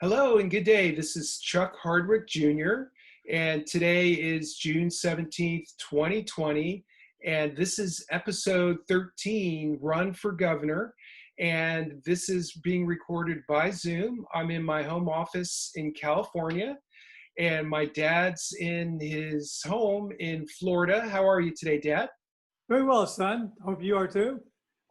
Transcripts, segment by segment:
Hello and good day. This is Chuck Hardwick Jr. and today is June 17th, 2020. And this is episode 13, Run for Governor. And this is being recorded by Zoom. I'm in my home office in California and my dad's in his home in Florida. How are you today, Dad? Very well, son. Hope you are too.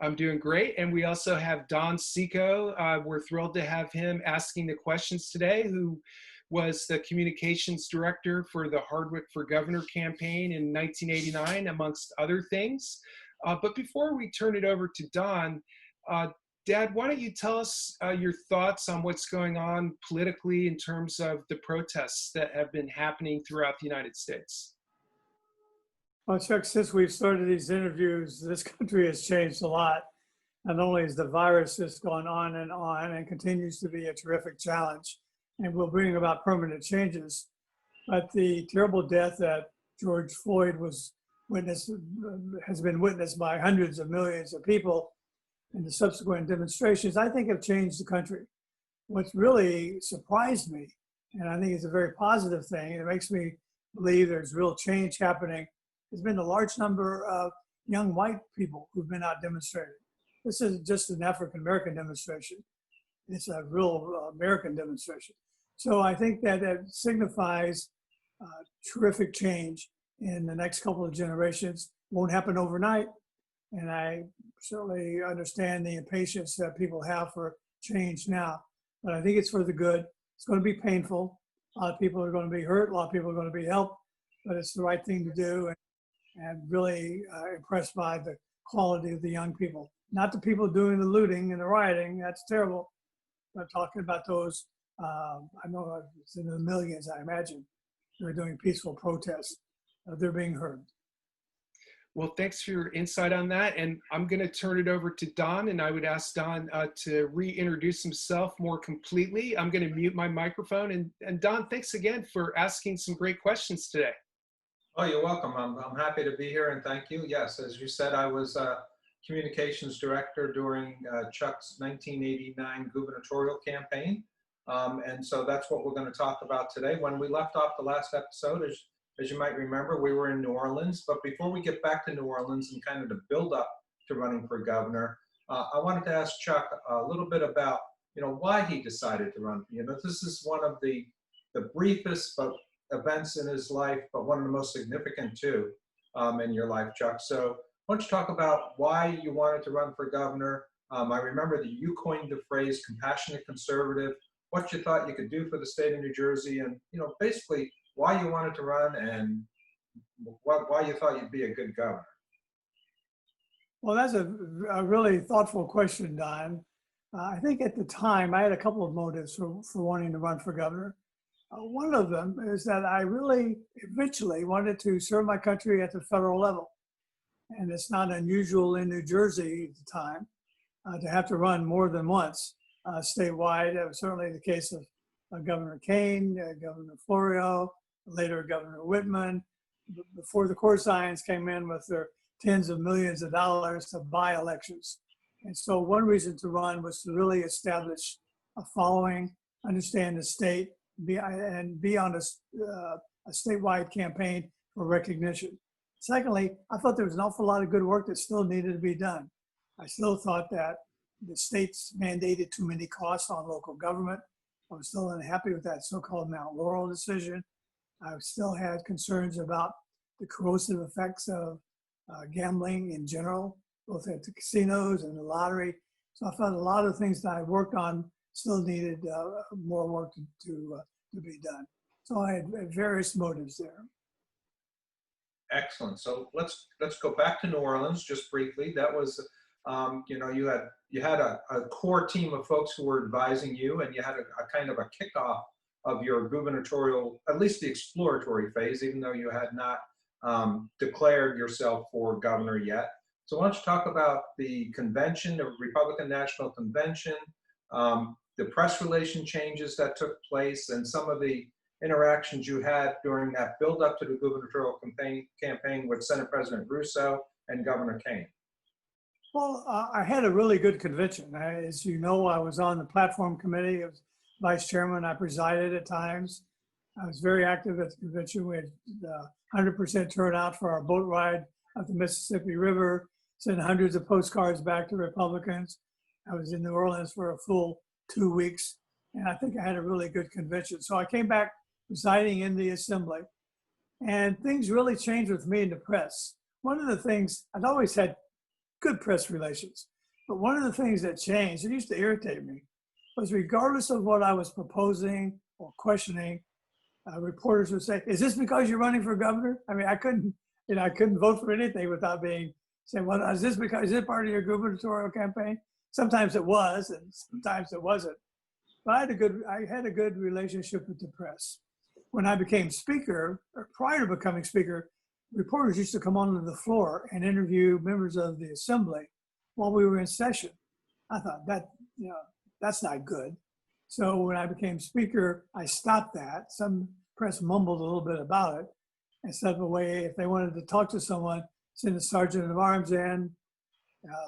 I'm doing great. And we also have Don Sico. We're thrilled to have him asking the questions today, who was the communications director for the Hardwick for Governor campaign in 1989, amongst other things. But before we turn it over to Don, Dad, why don't you tell us your thoughts on what's going on politically in terms of the protests that have been happening throughout the United States? Well, Chuck, since we've started these interviews, this country has changed a lot. Not only has the virus just gone on and continues to be a terrific challenge and will bring about permanent changes, but the terrible death that George Floyd has been witnessed by hundreds of millions of people in the subsequent demonstrations, I think have changed the country. What's really surprised me, and I think it's a very positive thing, it makes me believe there's real change happening, has been a large number of young white people who've been out demonstrating. This isn't just an African-American demonstration. It's a real American demonstration. So I think that signifies terrific change in the next couple of generations. Won't happen overnight. And I certainly understand the impatience that people have for change now. But I think it's for the good. It's going to be painful. A lot of people are going to be hurt. A lot of people are going to be helped. But it's the right thing to do. And really impressed by the quality of the young people. Not the people doing the looting and the rioting, that's terrible. But talking about those, I know it's in the millions, I imagine, they're doing peaceful protests. They're being heard. Well, thanks for your insight on that. And I'm going to turn it over to Don, and I would ask Don to reintroduce himself more completely. I'm going to mute my microphone. And Don, thanks again for asking some great questions today. Oh, you're welcome. I'm happy to be here and thank you. Yes, as you said, I was communications director during Chuck's 1989 gubernatorial campaign. And so that's what we're going to talk about today. When we left off the last episode, as you might remember, we were in New Orleans. But before we get back to New Orleans and kind of the build up to running for governor, I wanted to ask Chuck a little bit about, why he decided to run. This is one of the briefest but events in his life, but one of the most significant too in your life, Chuck. So why don't you talk about why you wanted to run for governor? I remember that you coined the phrase compassionate conservative, what you thought you could do for the state of New Jersey, and basically why you wanted to run and why you thought you'd be a good governor. Well, that's a really thoughtful question, Don. I think at the time I had a couple of motives for wanting to run for governor. One of them is that I really eventually wanted to serve my country at the federal level. And it's not unusual in New Jersey at the time to have to run more than once statewide. It was certainly the case of Governor Kane, Governor Florio, later Governor Whitman, before the courtscience came in with their tens of millions of dollars to buy elections. And so one reason to run was to really establish a following, understand the state, be on a statewide campaign for recognition. Secondly, I thought there was an awful lot of good work that still needed to be done. I still thought that the states mandated too many costs on local government. I was still unhappy with that so-called Mount Laurel decision. I still had concerns about the corrosive effects of gambling in general, both at the casinos and the lottery. So I found a lot of things that I worked on still needed more work to be done. So I had various motives there. Excellent. So let's go back to New Orleans just briefly. That was, you had a core team of folks who were advising you, and you had a kind of a kickoff of your gubernatorial, at least the exploratory phase, even though you had not declared yourself for governor yet. So why don't you talk about the convention, the Republican National Convention, the press relation changes that took place, and some of the interactions you had during that build up to the gubernatorial campaign with Senate President Russo and Governor Kane. Well, I had a really good convention. As you know, I was on the platform committee. It was vice chairman. I presided at times. I was very active at the convention. We had 100% turnout for our boat ride up the Mississippi River, sent hundreds of postcards back to Republicans. I was in New Orleans for a full 2 weeks, and I think I had a really good convention. So I came back presiding in the assembly, and things really changed with me in the press. One of the things, I'd always had good press relations, but one of the things that changed, it used to irritate me, was regardless of what I was proposing or questioning, reporters would say, "Is this because you're running for governor?" I mean, I couldn't vote for anything without being saying, "Well, is this part of your gubernatorial campaign?" Sometimes it was, and sometimes it wasn't. But I had a good relationship with the press. When I became speaker, or prior to becoming speaker, reporters used to come onto the floor and interview members of the assembly while we were in session. I thought that's not good. So when I became speaker, I stopped that. Some press mumbled a little bit about it and said, if they wanted to talk to someone, send a sergeant of arms in,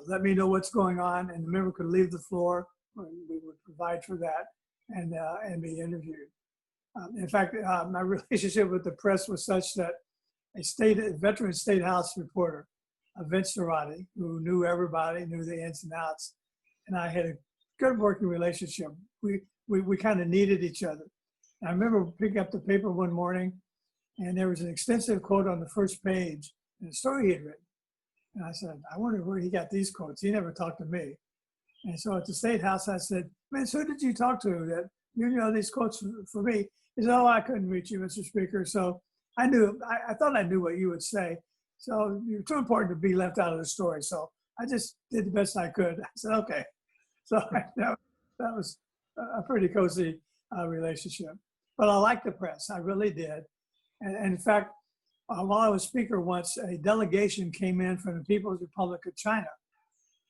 let me know what's going on, and the member could leave the floor. We would provide for that and be interviewed. In fact, my relationship with the press was such that a veteran state house reporter, Vince Cerati, who knew everybody, knew the ins and outs, and I had a good working relationship. We kind of needed each other. And I remember picking up the paper one morning, and there was an extensive quote on the first page in a story he had written. And I said, I wonder where he got these quotes. He never talked to me. And so at the State House, I said, "Man, who did you talk to that you know these quotes for me?" He said, "Oh, I couldn't reach you, Mr. Speaker." So I thought I knew what you would say. So you're too important to be left out of the story. So I just did the best I could. I said, "Okay." So that was a pretty cozy relationship. But I liked the press. I really did. And in fact, while I was speaker once, a delegation came in from the People's Republic of China.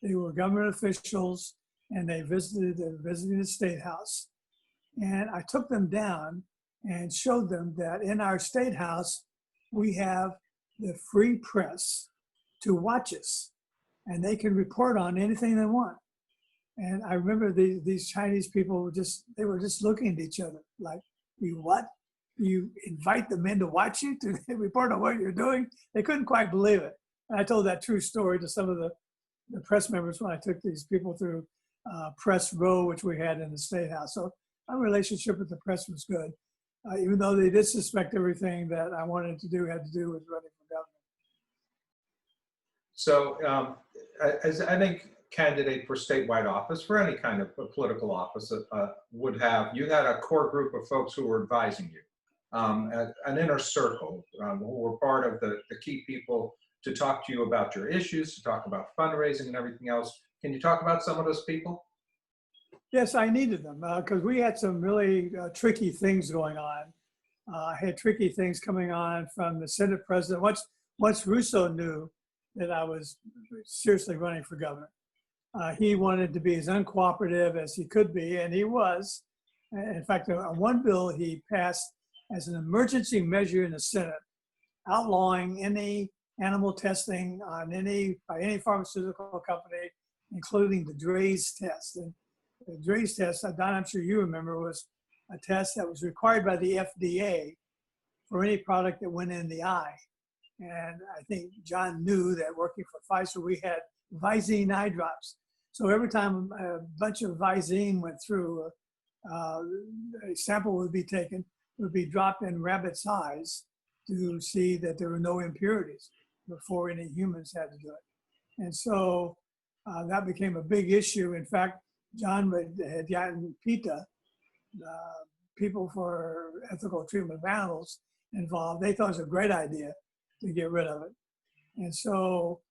They were government officials, and they visited the State House. And I took them down and showed them that in our State House, we have the free press to watch us, and they can report on anything they want. And I remember these Chinese people they were just looking at each other like, "You what? You invite the men to watch you, to report on what you're doing?" They couldn't quite believe it. And I told that true story to some of the press members when I took these people through press row, which we had in the State House. So my relationship with the press was good, even though they did suspect everything that I wanted to do had to do with running for governor. So as any candidate for statewide office, for any kind of political office would have, you had a core group of folks who were advising you, an inner circle who were part of the key people to talk to you about your issues, to talk about fundraising and everything else. Can you talk about some of those people? Yes, I needed them because we had some really tricky things going on. I had tricky things coming on from the Senate president. Once Russo knew that I was seriously running for governor, he wanted to be as uncooperative as he could be, and he was. In fact, on one bill he passed as an emergency measure in the Senate, outlawing any animal testing by any pharmaceutical company, including the Dre's test. And the Dre's test, Don, I'm sure you remember, was a test that was required by the FDA for any product that went in the eye. And I think John knew that working for Pfizer, we had Visine eye drops. So every time a bunch of Visine went through, a sample would be taken, would be dropped in rabbits' eyes to see that there were no impurities before any humans had to do it. And so that became a big issue. In fact, John had gotten PETA, People for Ethical Treatment of Animals, involved. They thought it was a great idea to get rid of it. And so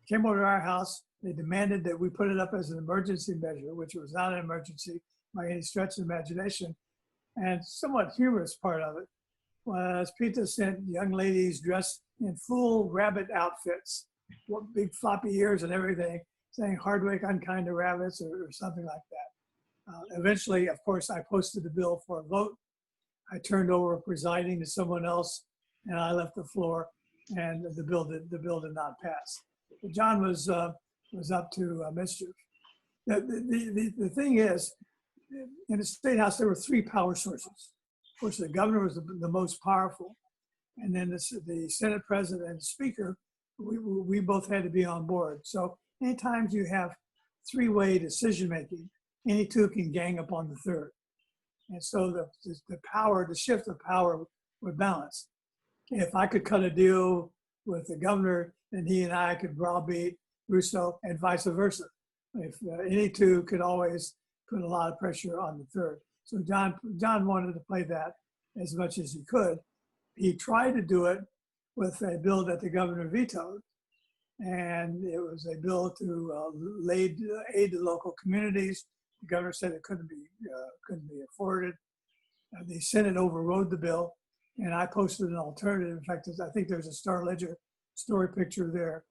came over to our house. They demanded that we put it up as an emergency measure, which was not an emergency by any stretch of imagination. And somewhat humorous part of it was PETA sent young ladies dressed in full rabbit outfits, big floppy ears and everything, saying "Hardwick, unkind to rabbits," or something like that. Eventually, of course, I posted the bill for a vote. I turned over presiding to someone else, and I left the floor, and the bill did not pass. But John was up to mischief. The thing is, in the State House, there were three power sources. Of course, the governor was the most powerful. And then the Senate president and the speaker, we both had to be on board. So anytime you have three-way decision-making, any two can gang up on the third. And so the shift of power would balance. If I could cut a deal with the governor, then he and I could browbeat Russo and vice versa. If any two could always put a lot of pressure on the third. So John wanted to play that as much as he could. He tried to do it with a bill that the governor vetoed. And it was a bill to aid the local communities. The governor said it couldn't be afforded. The Senate overrode the bill, and I posted an alternative. In fact, I think there's a Star Ledger story picture there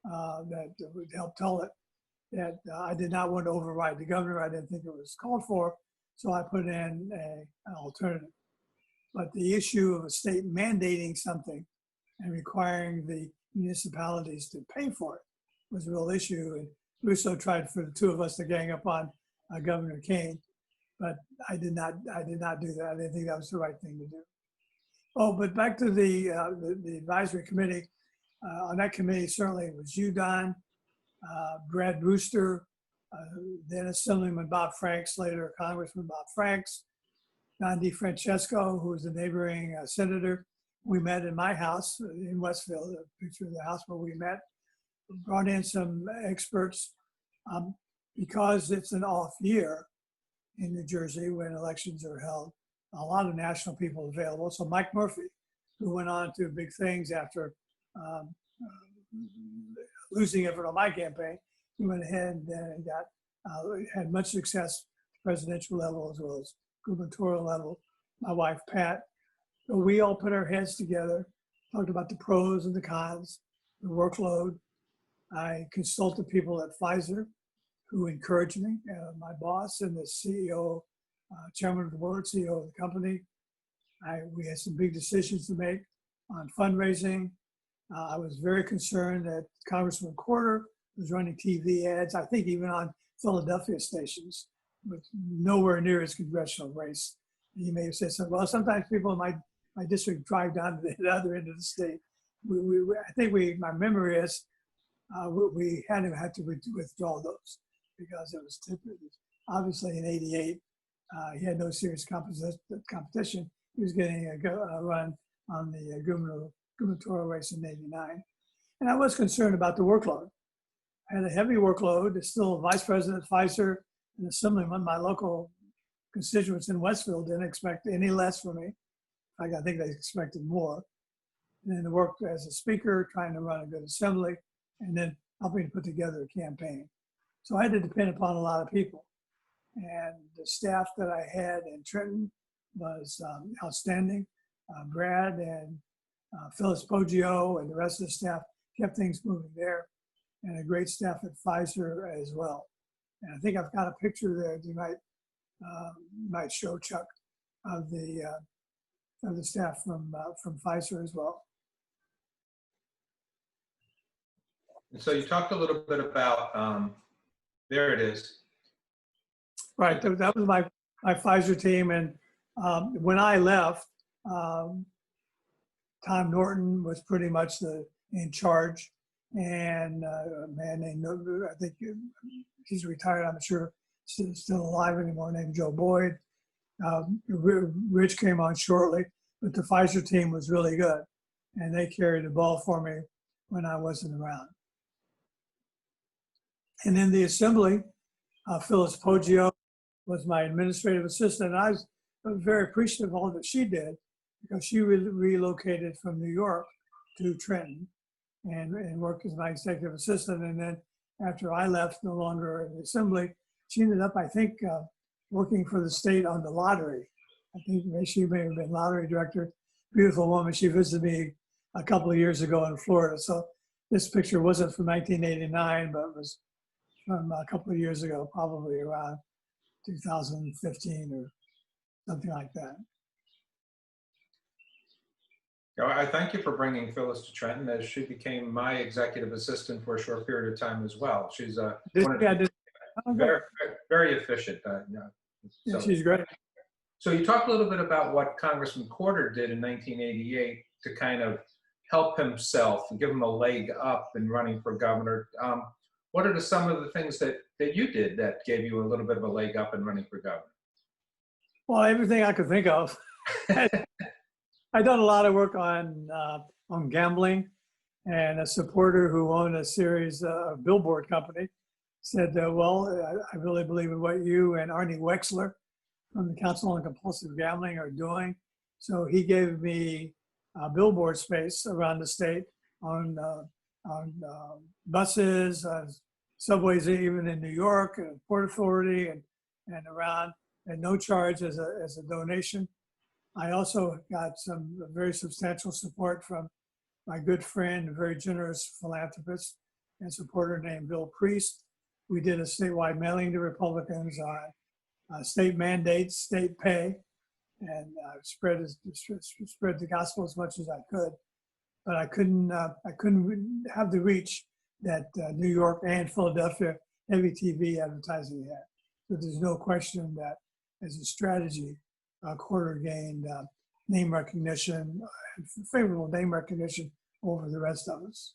that would help tell it that I did not want to override the governor. I didn't think it was called for, so I put in an alternative. But the issue of a state mandating something and requiring the municipalities to pay for it was a real issue. And Russo tried for the two of us to gang up on Governor Kane, but I did not do that. I didn't think that was the right thing to do. Oh, but back to the advisory committee. On that committee, certainly it was you, Don, Brad Brewster, then Assemblyman Bob Franks, later Congressman Bob Franks, Don DeFrancesco, who was a neighboring senator. We met in my house in Westfield, a picture of the house where we met. We brought in some experts because it's an off year in New Jersey when elections are held. A lot of national people available. So Mike Murphy, who went on to big things after losing effort on my campaign, he went ahead and had much success at the presidential level as well as gubernatorial level. My wife, Pat. So we all put our heads together, talked about the pros and the cons, the workload. I consulted people at Pfizer who encouraged me, my boss and the CEO, chairman of the board, CEO of the company. We had some big decisions to make on fundraising. I was very concerned that Congressman Corder was running TV ads, I think even on Philadelphia stations, but nowhere near his congressional race. He may have said something. Well, sometimes people in my district drive down to the other end of the state. I think my memory is we had to withdraw those because it was obviously in '88. He had no serious competition. He was getting a run on the gubernatorial race in '89. And I was concerned about the workload. I had a heavy workload. It's still vice president at Pfizer and assemblyman. My local constituents in Westfield didn't expect any less from me. In fact, I think they expected more. And then to work as a speaker, trying to run a good assembly, and then helping to put together a campaign. So I had to depend upon a lot of people. And the staff that I had in Trenton was outstanding. Brad and Phyllis Poggio and the rest of the staff kept things moving there, and a great staff at Pfizer as well. And I think I've got a picture there that you might show, Chuck, of the staff from Pfizer as well. And so you talked a little bit about, there it is. Right, that was my Pfizer team. And when I left, Tom Norton was pretty much in charge. And a man named, I think he's retired, I'm sure, still alive anymore, named Joe Boyd. Rich came on shortly, but the Pfizer team was really good. And they carried the ball for me when I wasn't around. And in the assembly, Phyllis Poggio was my administrative assistant. And I was very appreciative of all that she did because she relocated from New York to Trenton and worked as my executive assistant. And then after I left, no longer in the assembly, she ended up, I think, working for the state on the lottery. I think she may have been lottery director. Beautiful woman. She visited me a couple of years ago in Florida. So this picture wasn't from 1989, but it was from a couple of years ago, probably around 2015 or something like that. I thank you for bringing Phyllis to Trenton, as she became my executive assistant for a short period of time as well. She's very, very efficient. Yeah, So, she's great. so you talked a little bit about what Congressman Corder did in 1988 to kind of help himself and give him a leg up in running for governor. What are some of the things that you did that gave you a little bit of a leg up in running for governor? Well, everything I could think of. I've done a lot of work on gambling, and a supporter who owned a series billboard company said, well, I really believe in what you and Arnie Wexler from the Council on Compulsive Gambling are doing. So he gave me billboard space around the state on buses, subways, even in New York, and Port Authority, and around, at no charge as a donation. I also got some very substantial support from my good friend, a very generous philanthropist and supporter named Bill Priest. We did a statewide mailing to Republicans on state mandates, state pay, and spread the gospel as much as I could. But I couldn't have the reach that New York and Philadelphia heavy TV advertising had. So there's no question that as a strategy, Corder gained name recognition, favorable name recognition over the rest of us.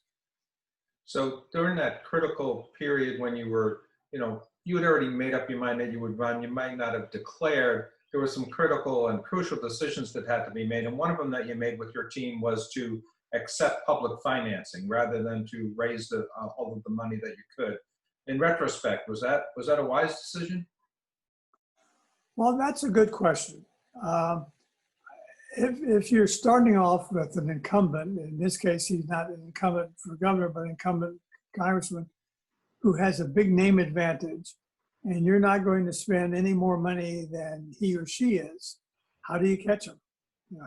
So during that critical period when you were, you had already made up your mind that you would run, you might not have declared, there were some critical and crucial decisions that had to be made. And one of them that you made with your team was to accept public financing rather than to raise all of the money that you could. In retrospect, was that a wise decision? Well, that's a good question. If you're starting off with an incumbent, in this case, he's not an incumbent for governor, but an incumbent congressman who has a big name advantage, and you're not going to spend any more money than he or she is, how do you catch him?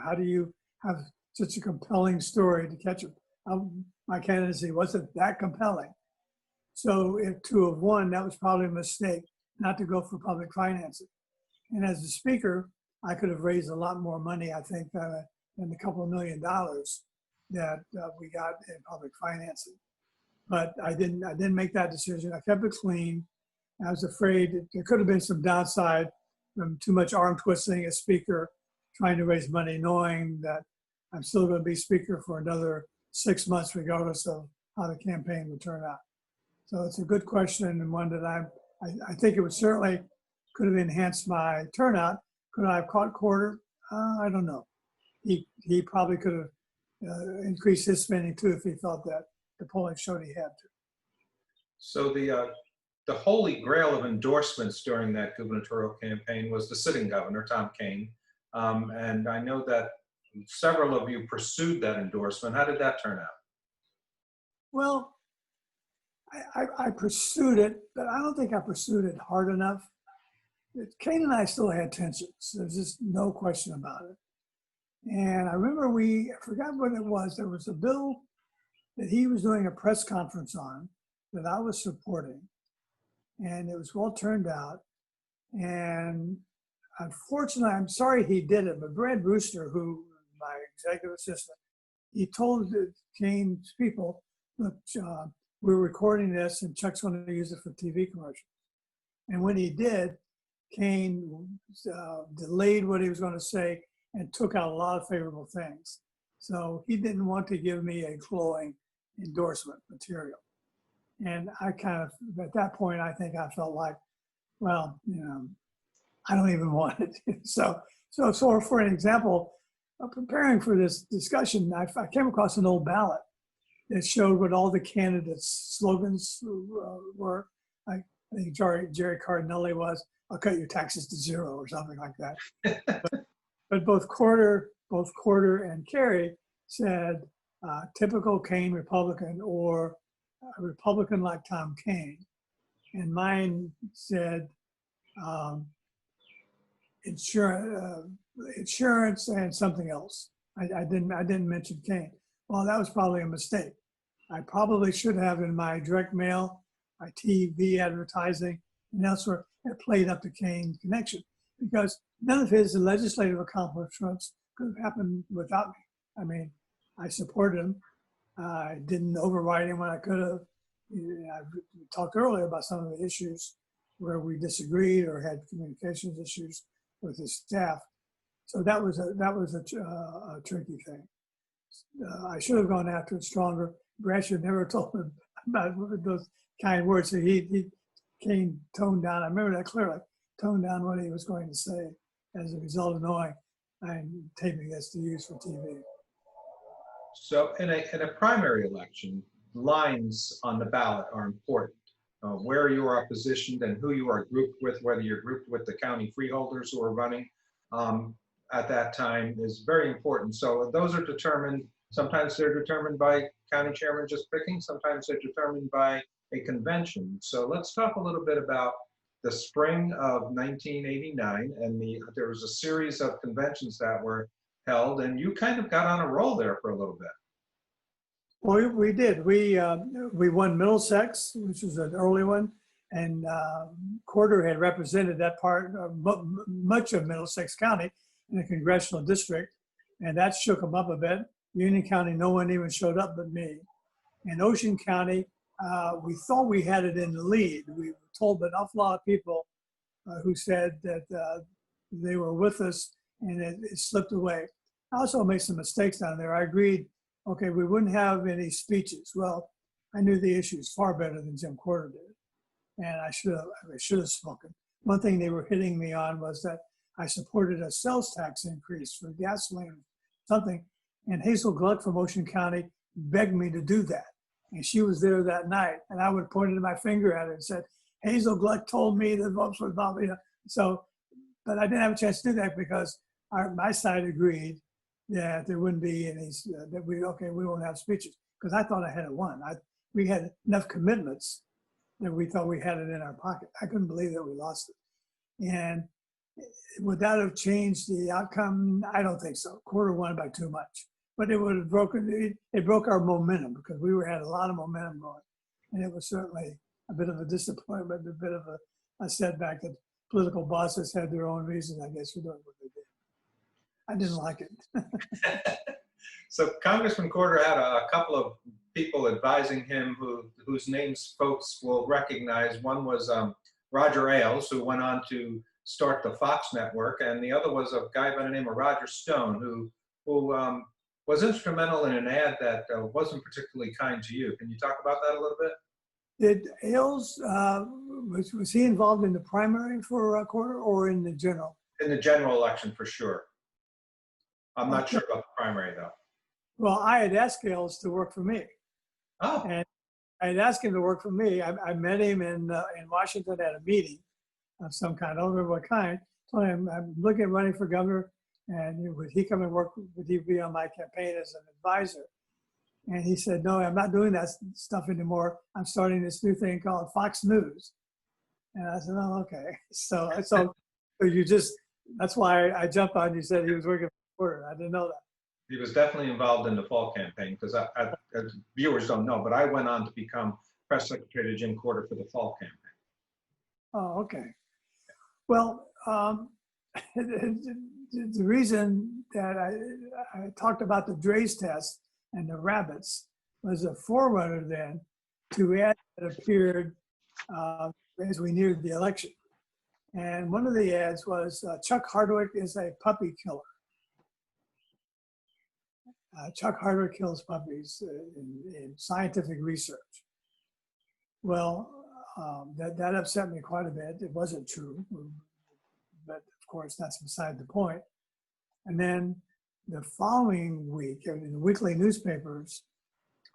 How do you have such a compelling story to catch him? My candidacy wasn't that compelling. So if to have won, that was probably a mistake not to go for public financing. And as a speaker, I could have raised a lot more money, I think, than the couple of $1 million that we got in public financing. But I didn't make that decision. I kept it clean. I was afraid there could have been some downside from too much arm twisting as speaker, trying to raise money, knowing that I'm still going to be speaker for another 6 months, regardless of how the campaign would turn out. So it's a good question, and one that I think it would certainly could have enhanced my turnout. Could I have caught Corder? I don't know. He probably could have increased his spending too if he felt that the polling showed he had to. So the holy grail of endorsements during that gubernatorial campaign was the sitting governor, Tom Kean. And I know that several of you pursued that endorsement. How did that turn out? Well, I pursued it, but I don't think I pursued it hard enough. Kean and I still had tensions. There's just no question about it. And I remember I forgot what it was. There was a bill that he was doing a press conference on that I was supporting. And it was well turned out. And unfortunately, I'm sorry he did it, but Brad Brewster, who my executive assistant, he told the Kean's people, look, we're recording this and Chuck's going to use it for TV commercials. And when he did, Kean delayed what he was going to say and took out a lot of favorable things. So he didn't want to give me a glowing endorsement material. And I kind of, at that point, I think I felt like, well, I don't even want it. So for an example, preparing for this discussion, I came across an old ballot that showed what all the candidates' slogans were. I think Jerry Cardinelli was, I'll cut your taxes to zero or something like that. but both Corder and Kerry said typical Kean Republican or a Republican like Tom Kean. And mine said insurance and something else. I didn't mention Kean. Well, that was probably a mistake. I probably should have in my direct mail, my TV advertising, and elsewhere, it played up the Kean connection because none of his legislative accomplishments could have happened without me. I mean, I supported him. I didn't override him when I could have. I talked earlier about some of the issues where we disagreed or had communications issues with his staff. So that was a tricky thing. I should have gone after it stronger. Brash had never told him about those kind words. So he came toned down. I remember that clearly, toned down what he was going to say as a result of knowing I'm taping this to use for TV. So in a primary election, lines on the ballot are important. Where you are positioned and who you are grouped with, whether you're grouped with the county freeholders who are running at that time is very important. So those are determined, sometimes they're determined by county chairman just picking, sometimes they're determined by a convention. So let's talk a little bit about the spring of 1989, and there was a series of conventions that were held, and you kind of got on a roll there for a little bit. Well, we did. We won Middlesex, which was an early one, and Corder had represented that part, much of Middlesex County in the congressional district, and that shook them up a bit. Union County, no one even showed up but me. In Ocean County, we thought we had it in the lead. We were told an awful lot of people who said that they were with us, and it slipped away. I also made some mistakes down there. I agreed, okay, we wouldn't have any speeches. Well, I knew the issues far better than Jim Corder did, and I should have spoken. One thing they were hitting me on was that I supported a sales tax increase for gasoline, something, and Hazel Gluck from Ocean County begged me to do that. And she was there that night, and I would point my finger at her and said, Hazel Gluck told me the votes were about, So, but I didn't have a chance to do that because my side agreed that there wouldn't be any, we won't have speeches. Because I thought I had it won. We had enough commitments that we thought we had it in our pocket. I couldn't believe that we lost it. And would that have changed the outcome? I don't think so. Corder won by too much. But it would have it broke our momentum because we had a lot of momentum going. And it was certainly a bit of a disappointment, a bit of a setback that political bosses had their own reasons, I guess, for doing what they did. I didn't like it. So Congressman Corder had a couple of people advising him whose names folks will recognize. One was Roger Ailes, who went on to start the Fox network, and the other was a guy by the name of Roger Stone, who was instrumental in an ad that wasn't particularly kind to you. Can you talk about that a little bit? Did Ailes, was he involved in the primary for Corder or in the general? In the general election, for sure. I'm not sure about the primary, though. Well, I had asked Ailes to work for me. Oh. And I had asked him to work for me. I met him in Washington at a meeting of some kind. I don't remember what kind. Told him I'm looking at running for governor, and would he come and work? Would he be on my campaign as an advisor? And he said, no, I'm not doing that stuff anymore. I'm starting this new thing called Fox News. And I said, oh, okay. So you just, that's why I jumped on you. Said he was working for Corder. I didn't know that. He was definitely involved in the fall campaign because viewers don't know, but I went on to become press secretary to Jim Corder for the fall campaign. Oh, okay. Well, the reason that I talked about the Dre's test and the rabbits was a forerunner then to ads that appeared as we neared the election. And one of the ads was Chuck Hardwick is a puppy killer. Chuck Hardwick kills puppies in scientific research. Well, that upset me quite a bit. It wasn't true, but of course that's beside the point. And then the following week, in the weekly newspapers,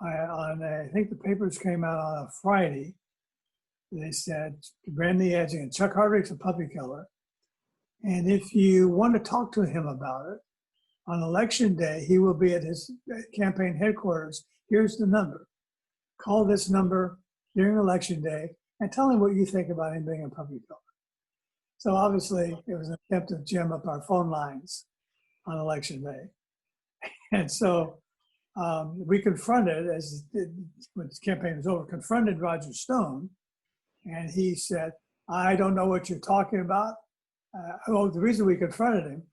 I think the papers came out on a Friday. They said, ran the ads again, Chuck Hardwick's a puppy killer. And if you want to talk to him about it, on election day, he will be at his campaign headquarters. Here's the number. Call this number during election day and tell him what you think about him being a puppy killer. So obviously, it was an attempt to jam up our phone lines on election day. And so we confronted, when the campaign was over, confronted Roger Stone. And he said, I don't know what you're talking about. The reason we confronted him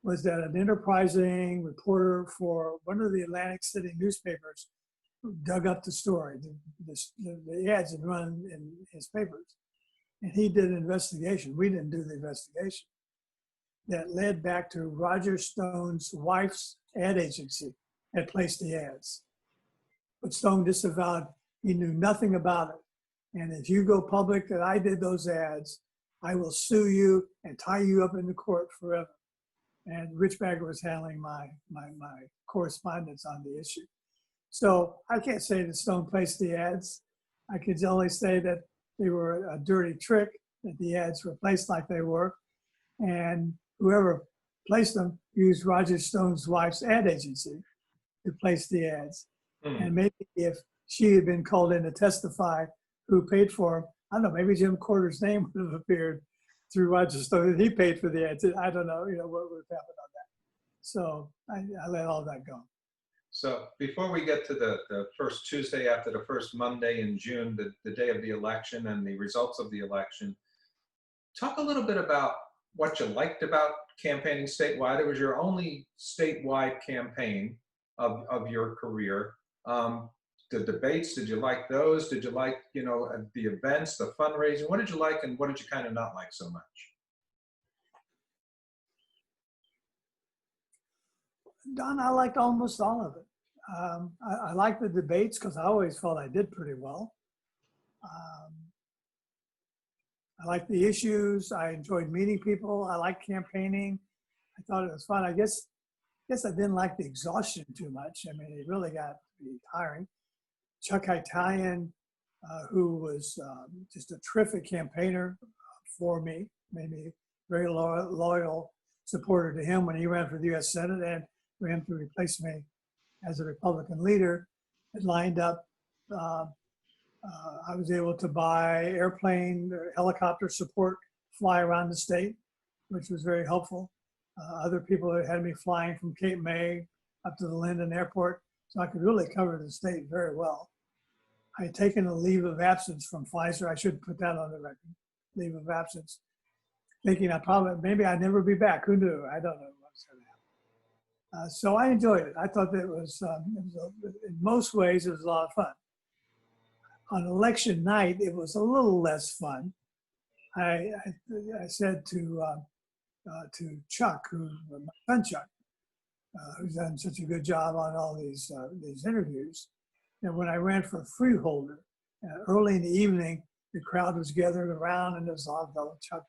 was that an enterprising reporter for one of the Atlantic City newspapers dug up the story. The ads had run in his papers. and he did an investigation. We didn't do the investigation. That led back to Roger Stone's wife's ad agency had placed the ads. But Stone disavowed, he knew nothing about it. And if you go public that I did those ads, I will sue you and tie you up in the court forever. And Rich Bagger was handling my correspondence on the issue. So I can't say that Stone placed the ads. I could only say that they were a dirty trick, that the ads were placed like they were. And whoever placed them used Roger Stone's wife's ad agency to place the ads. And maybe if she had been called in to testify who paid for them, I don't know, maybe Jim Corder's name would have appeared through Roger Stone. He paid for the ads. I don't know, what would have happened on that. So I let all that go. So before we get to the first Tuesday after the first Monday in June, the day of the election and the results of the election, talk a little bit about what you liked about campaigning statewide. It was your only statewide campaign of your career. The debates, did you like those? Did you like, the events, the fundraising? What did you like and what did you kind of not like so much? Don, I liked almost all of it. I liked the debates because I always felt I did pretty well. I liked the issues. I enjoyed meeting people. I liked campaigning. I thought it was fun. I guess I didn't like the exhaustion too much. I mean, it really got to be tiring. Chuck Hardwick, who was just a terrific campaigner for me, made me a very loyal supporter to him when he ran for the U.S. Senate, and for him to replace me as a Republican leader. It lined up. I was able to buy airplane, helicopter support, fly around the state, which was very helpful. Other people had me flying from Cape May up to the Linden Airport, so I could really cover the state very well. I had taken a leave of absence from Pfizer. I should put that on the record, leave of absence, thinking maybe I'd never be back. Who knew? I don't know what's going to happen. So I enjoyed it. I thought that it was in most ways, it was a lot of fun. On election night, it was a little less fun. I said to Chuck, my son Chuck, who's done such a good job on all these interviews, and when I ran for freeholder, early in the evening, the crowd was gathering around, and there was a lot of Chuck,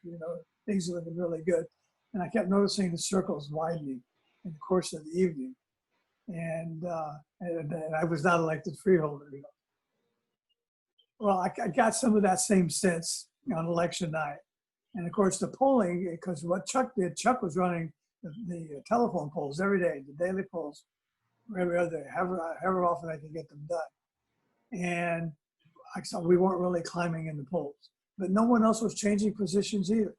things were looking really good, and I kept noticing the circles widening in the course of the evening, and I was not elected freeholder. Well, I got some of that same sense on election night. And of course, the polling, because what Chuck did, Chuck was running the telephone polls every day, the daily polls, every other day, however often I could get them done. And I saw we weren't really climbing in the polls, but no one else was changing positions either.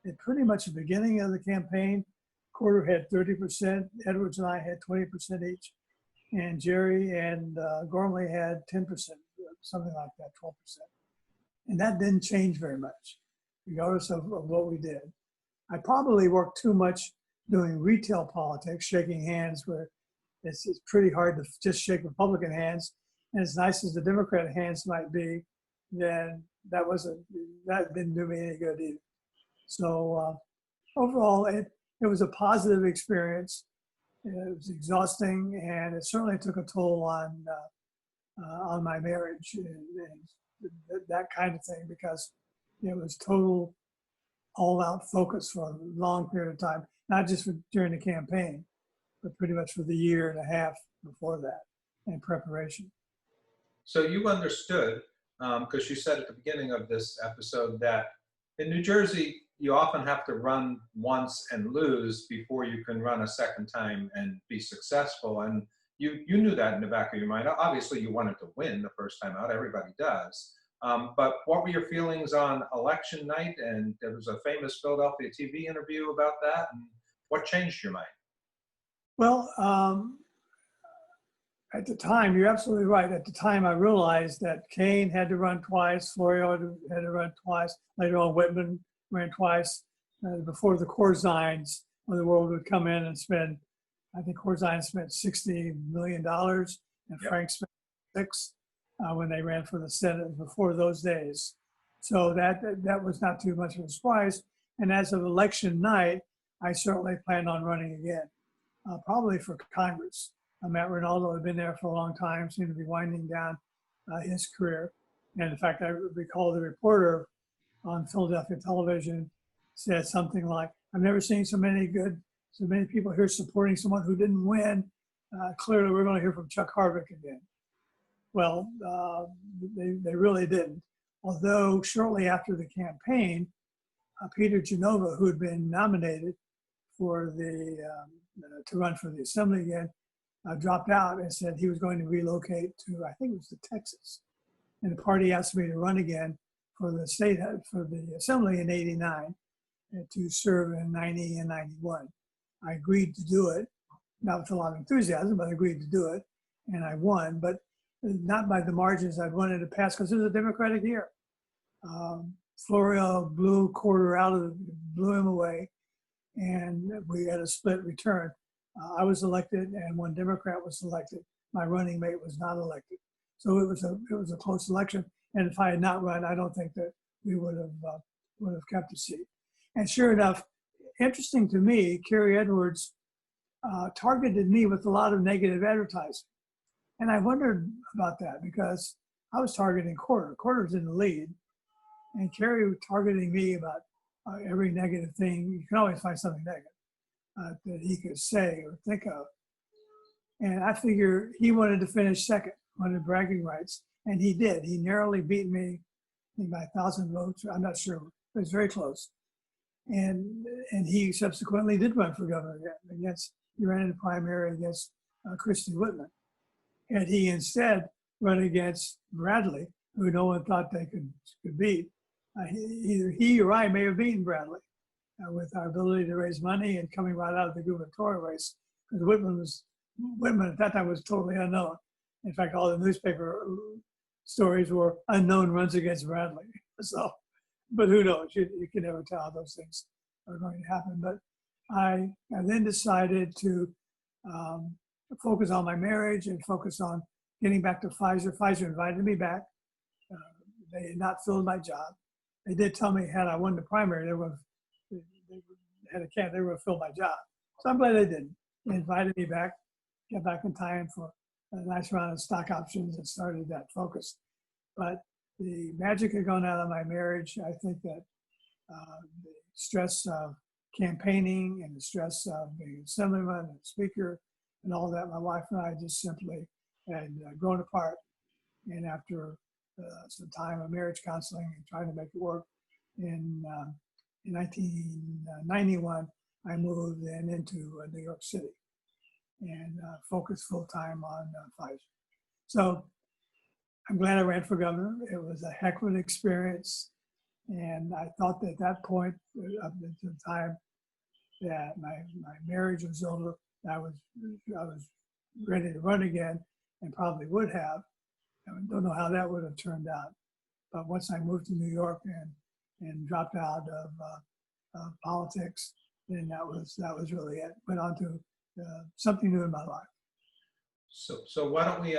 At pretty much the beginning of the campaign, Corder had 30%, Edwards and I had 20% each, and Jerry and Gormley had 10%, something like that, 12%. And that didn't change very much, regardless of what we did. I probably worked too much doing retail politics, shaking hands, where it's pretty hard to just shake Republican hands. And as nice as the Democrat hands might be, then that didn't do me any good either. So overall, it was a positive experience. It was exhausting, and it certainly took a toll on my marriage and that kind of thing, because it was total all-out focus for a long period of time, not just during the campaign, but pretty much for the year and a half before that in preparation. So you understood, because you said at the beginning of this episode that in New Jersey, you often have to run once and lose before you can run a second time and be successful. And you knew that in the back of your mind. Obviously, you wanted to win the first time out. Everybody does. But what were your feelings on election night? And there was a famous Philadelphia TV interview about that. And what changed your mind? Well, at the time, you're absolutely right. At the time, I realized that Kane had to run twice, Florio had to run twice. Later on, Whitman ran twice. Before the Corzines of the world would come in and spend, I think Corzine spent $60 million, and Frank spent $6 when they ran for the Senate before those days. So that was not too much of a surprise. And as of election night, I certainly planned on running again, probably for Congress. Matt Rinaldo had been there for a long time, seemed to be winding down his career. And in fact, I recall the reporter on Philadelphia television said something like, "I've never seen so many people here supporting someone who didn't win. Clearly, we're going to hear from Chuck Hardwick again." Well, they really didn't. Although shortly after the campaign, Peter Genova, who had been nominated for to run for the assembly again, dropped out and said he was going to relocate to, I think it was to Texas. And the party asked me to run again for the assembly in '89 and to serve in '90 and '91. I agreed to do it, not with a lot of enthusiasm, but I agreed to do it, and I won, but not by the margins I'd wanted to pass because it was a Democratic year. Florio blew blew him away, and we had a split return. I was elected, and one Democrat was elected. My running mate was not elected, so it was a close election. And if I had not run, I don't think that we would have kept a seat. And sure enough, interesting to me, Kerry Edwards targeted me with a lot of negative advertising, and I wondered about that because I was targeting Corder. Corder's in the lead, and Kerry was targeting me about every negative thing. You can always find something negative that he could say or think of. And I figure he wanted to finish second, wanted bragging rights, and he did. He narrowly beat me, I think by 1,000 votes. I'm not sure. It was very close. And he subsequently did run for governor again. He ran in the primary against Christie Whitman. And he instead run against Bradley, who no one thought they could beat. Either he or I may have beaten Bradley with our ability to raise money and coming right out of the gubernatorial race. Because Whitman at that time was totally unknown. In fact, all the newspaper stories were unknown runs against Bradley. So, but who knows? You can never tell how those things are going to happen. But I then decided to focus on my marriage and focus on getting back to Pfizer. Pfizer invited me back. They had not filled my job. They did tell me had I won the primary, they were going to fill my job. So I'm glad they didn't. They invited me back, got back in time for a nice round of stock options and started that focus. But the magic had gone out of my marriage. I think that the stress of campaigning and the stress of being assemblyman and speaker and all that, my wife and I just simply had grown apart. And after some time of marriage counseling and trying to make it work, in 1991, I moved then into New York City and focused full time on Pfizer. So I'm glad I ran for governor. It was a heck of an experience. And I thought that at that point, up to the time that my marriage was over, I was ready to run again and probably would have. I don't know how that would have turned out. But once I moved to New York and dropped out of politics, then that was really it. Went on to something new in my life. So why don't we,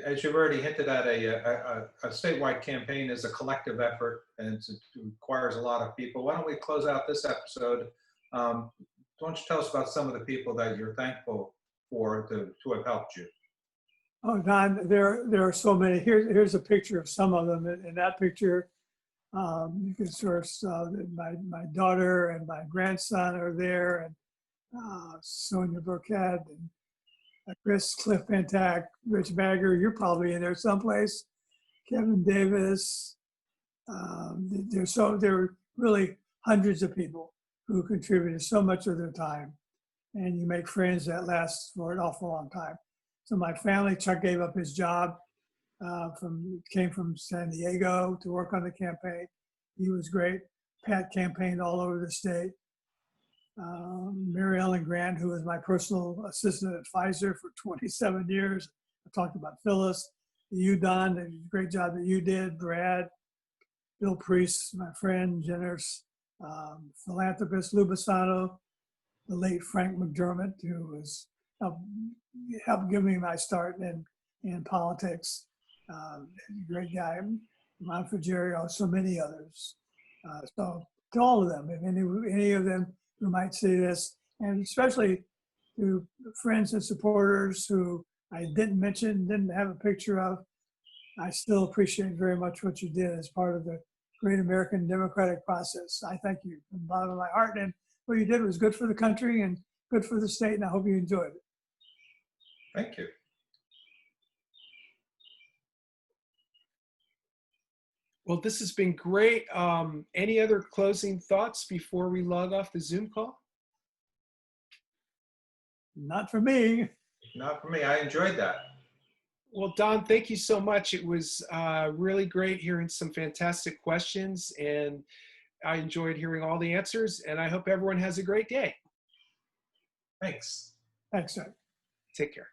as you've already hinted at, a statewide campaign is a collective effort and it requires a lot of people. Why don't we close out this episode? Why don't you tell us about some of the people that you're thankful for to have helped you? Oh, Don, there are so many. Here's a picture of some of them. In that picture, you can sort of my daughter and my grandson are there, and Sonia Burkett and Chris Cliff Pentak, Rich Bagger. You're probably in there someplace. Kevin Davis. There were really hundreds of people who contributed so much of their time, and you make friends that last for an awful long time. So my family, Chuck gave up his job, came from San Diego to work on the campaign. He was great. Pat campaigned all over the state. Mary Ellen Grant, who was my personal assistant at Pfizer for 27 years. I talked about Phyllis, you, Don, the great job that you did, Brad, Bill Priest, my friend, generous philanthropist, Lou Bassano, the late Frank McDermott, who was helped give me my start in politics. Great guy. Monfort, Jerry, so many others. So to all of them, if any of them who might see this, and especially to friends and supporters who I didn't mention, didn't have a picture of, I still appreciate very much what you did as part of the great American democratic process. I thank you from the bottom of my heart. And what you did was good for the country and good for the state, and I hope you enjoyed it. Thank you. Well, this has been great. Any other closing thoughts before we log off the Zoom call? Not for me. Not for me. I enjoyed that. Well, Don, thank you so much. It was really great hearing some fantastic questions, and I enjoyed hearing all the answers, and I hope everyone has a great day. Thanks. Thanks, sir. Take care.